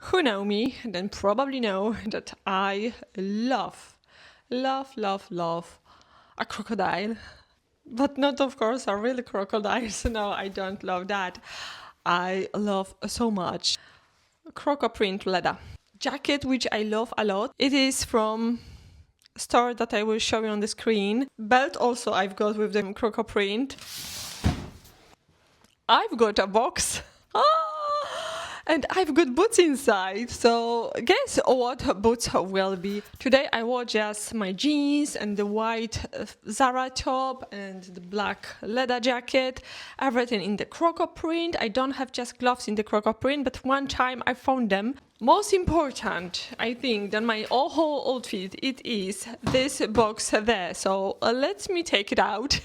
who know me then probably know that I love a crocodile. But not, of course, a real crocodile. So no, I don't love that. I love so much croco-print leather jacket, which I love a lot. It is from a store that I will show you on the screen. Belt also I've got with the croco-print. I've got a box. And I've got boots inside, so guess what boots will be. Today I wore just my jeans and the white Zara top and the black leather jacket, everything in the croco print. I don't have just gloves in the croco print, but one time I found them. Most important, I think, than my whole outfit, it is this box there, so let me take it out.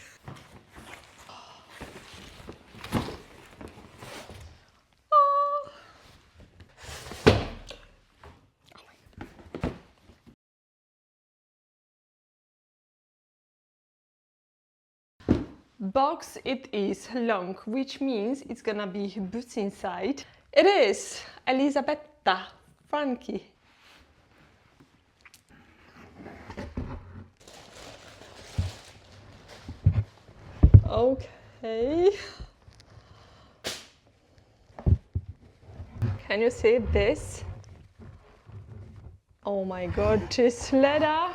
Box it is long, which means it's gonna be boots inside. It is Elisabetta Franchi. Okay. Can you see this? Oh my god, this leather.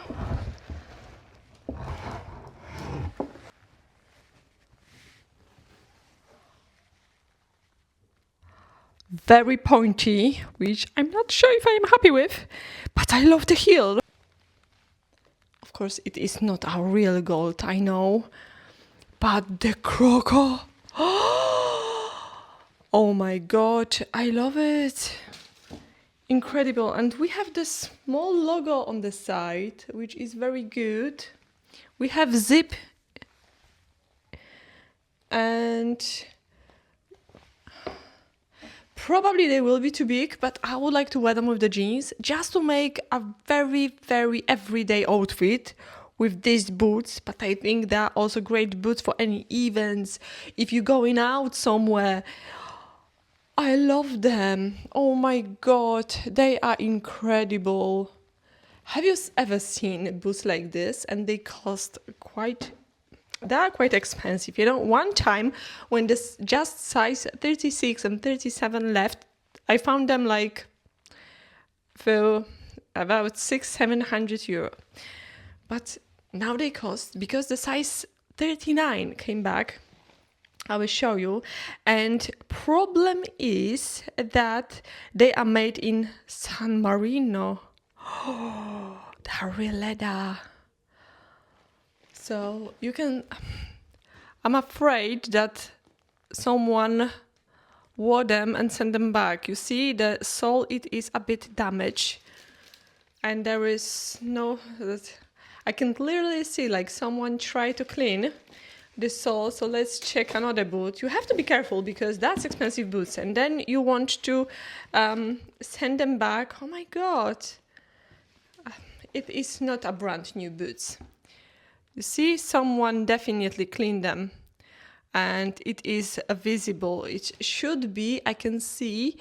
Very pointy, which I'm not sure if I'm happy with, but I love the heel. Of course, it is not a real gold, I know, but the croco. Oh my god, I love it. Incredible. And we have this small logo on the side, which is very good. We have zip and probably they will be too big, but I would like to wear them with the jeans just to make a very, very everyday outfit with these boots. But I think they're also great boots for any events. If you're going out somewhere, I love them. Oh my god, they are incredible. Have you ever seen boots like this? And they cost they are quite expensive. You know, one time when this just size 36 and 37 left, I found them like for about 600-700 euro. But now they cost, because the size 39 came back, I will show you. And problem is that they are made in San Marino. Oh, they're real leather. So you can, I'm afraid that someone wore them and sent them back. You see the sole, it is a bit damaged. And there is no, I can clearly see like someone tried to clean the sole. So let's check another boot. You have to be careful because that's expensive boots. And then you want to send them back. Oh my God. It is not a brand new boots. You see, someone definitely cleaned them and it is visible. It should be, I can see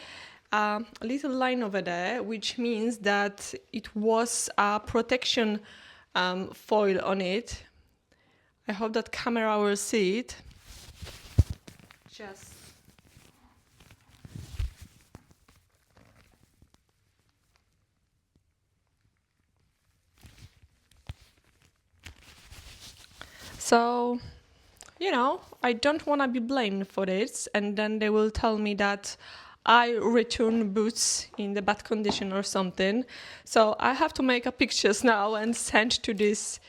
a little line over there, which means that it was a protection foil on it. I hope that camera will see it. Just so, you know, I don't want to be blamed for this, and then they will tell me that I return boots in the bad condition or something. So I have to make a pictures now and send to this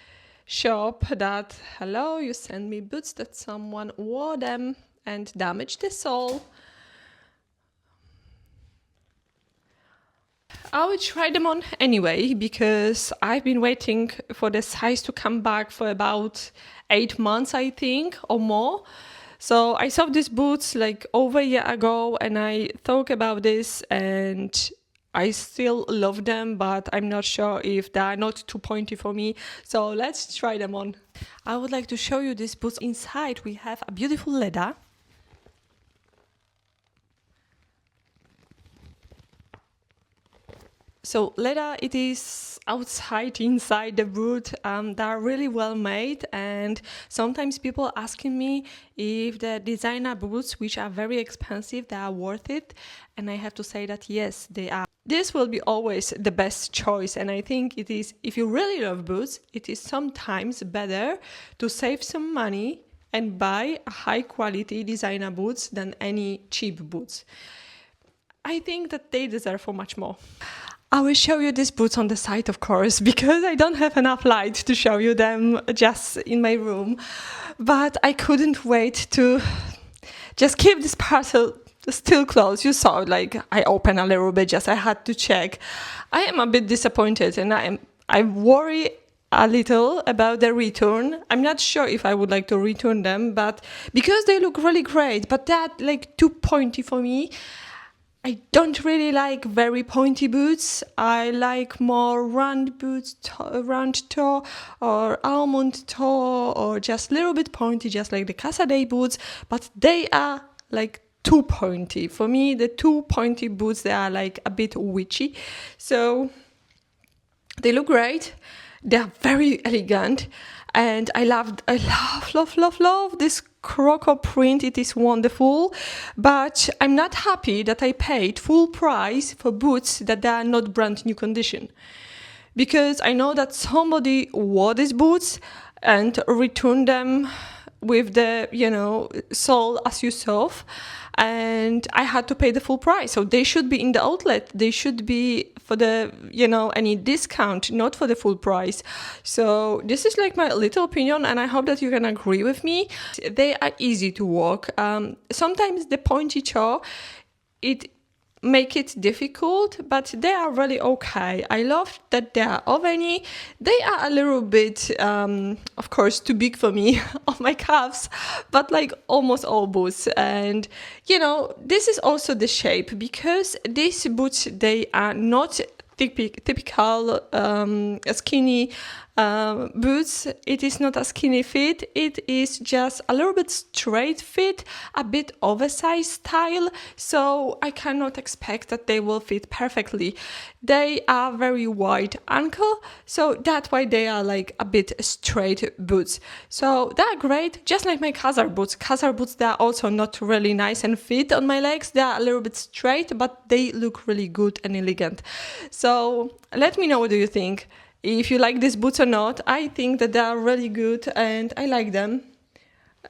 shop that, hello, you send me boots that someone wore them and damaged the sole. I will try them on anyway, because I've been waiting for the size to come back for about 8 months, I think, or more. So I saw these boots like over a year ago and I thought about this and I still love them, but I'm not sure if they are not too pointy for me. So let's try them on. I would like to show you these boots. Inside we have a beautiful leather. So leather, it is outside, inside the boot. They are really well made, and sometimes people asking me if the designer boots, which are very expensive, they are worth it. And I have to say that yes, they are. This will be always the best choice, and I think it is, if you really love boots, it is sometimes better to save some money and buy a high quality designer boots than any cheap boots. I think that they deserve for much more. I will show you these boots on the side, of course, because I don't have enough light to show you them just in my room. But I couldn't wait to just keep this parcel still closed. You saw, like, I opened a little bit, just I had to check. I am a bit disappointed, and I worry a little about the return. I'm not sure if I would like to return them, but because they look really great, but that like too pointy for me. I don't really like very pointy boots. I like more round boots, round toe or almond toe, or just a little bit pointy, just like the Casadei boots. But they are like too pointy. For me, the too pointy boots, they are like a bit witchy. So they look great. They are very elegant. And I love this crocodile-print. It is wonderful, but I'm not happy that I paid full price for boots that they are not brand new condition. Because I know that somebody wore these boots and returned them with the, sole as you saw, and I had to pay the full price. So they should be in the outlet. They should be for the, any discount, not for the full price. So this is like my little opinion, and I hope that you can agree with me. They are easy to walk. Sometimes the pointy toe, it make it difficult, but they are really okay. I love that they are oveny. They are a little bit, of course, too big for me on my calves, but like almost all boots. And, this is also the shape, because these boots, they are not typical skinny boots. It is not a skinny fit. It is just a little bit straight fit, a bit oversized style. So I cannot expect that they will fit perfectly. They are very wide ankle, so that's why they are like a bit straight boots. So they are great, just like my Khazar boots. Khazar boots, they are also not really nice and fit on my legs. They are a little bit straight, but they look really good and elegant. So let me know, what do you think? If you like these boots or not. I think that they are really good and I like them.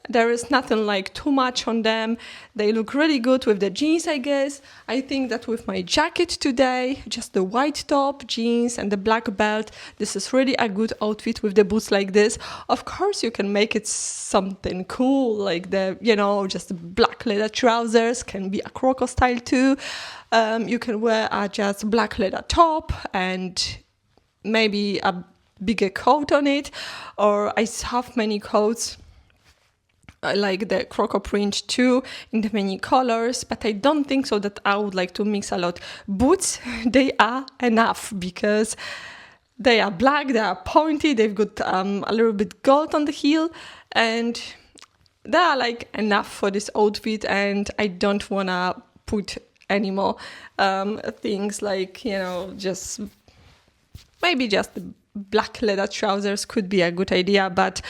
There is nothing like too much on them. They look really good with the jeans, I guess. I think that with my jacket today, just the white top, jeans and the black belt, this is really a good outfit with the boots like this. Of course, you can make it something cool, like the, just the black leather trousers, can be a croco style too. You can wear a just black leather top and maybe a bigger coat on it, or I have many coats like the croco print too in the many colors, but I don't think so that I would like to mix a lot. Boots, they are enough because they are black, they are pointy, they've got a little bit gold on the heel, and they are like enough for this outfit, and I don't wanna put any more things like, just maybe just the black leather trousers could be a good idea, but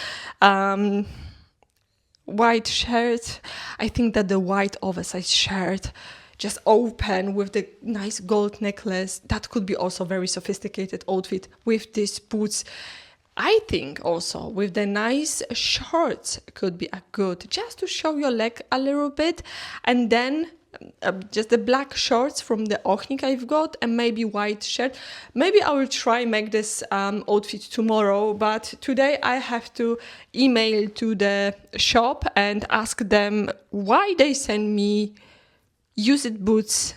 white shirt, I think that the white oversized shirt, just open with the nice gold necklace, that could be also very sophisticated outfit with these boots. I think also with the nice shorts could be a good, just to show your leg a little bit, and then just the black shorts from the Ochnik I've got, and maybe white shirt. Maybe I will try make this outfit tomorrow, but today I have to email to the shop and ask them why they send me used boots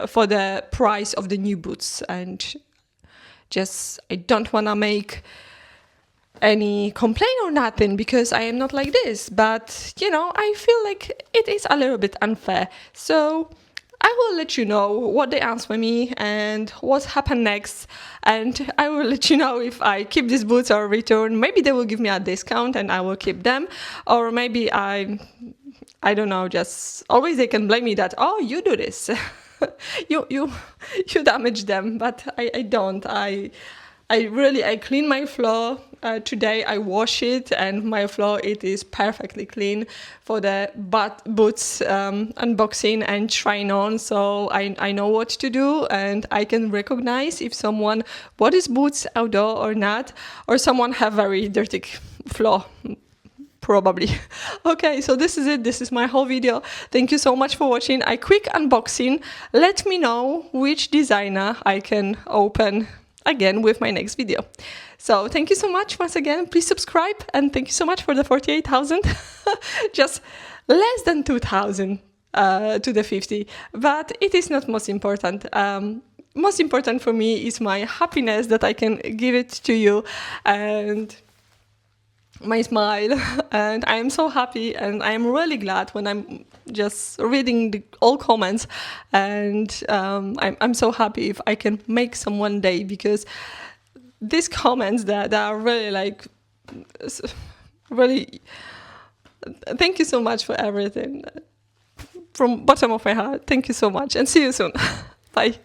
for the price of the new boots, and just I don't want to make any complaint or nothing, because I am not like this, but I feel like it is a little bit unfair. So I will let you know what they answer me and what happened next, and I will let you know if I keep these boots or return. Maybe they will give me a discount and I will keep them, or maybe I don't know, just always they can blame me that, oh, you do this. you damage them, but I don't. I clean my floor. Today I wash it, and my floor, it is perfectly clean for the boots unboxing and trying on. So I know what to do, and I can recognize if someone bought his boots outdoor or not, or someone have very dirty floor. Probably. Okay, so this is it. This is my whole video. Thank you so much for watching. A quick unboxing. Let me know which designer I can open again with my next video. So thank you so much once again. Please subscribe, and thank you so much for the 48,000. Just less than 2,000 to the 50, but it is not most important. Most important for me is my happiness that I can give it to you, and my smile. And I am so happy, and I am really glad when I'm just reading all comments, and I'm so happy if I can make someone day, because these comments that are really like really, thank you so much for everything from bottom of my heart. Thank you so much, and see you soon. Bye.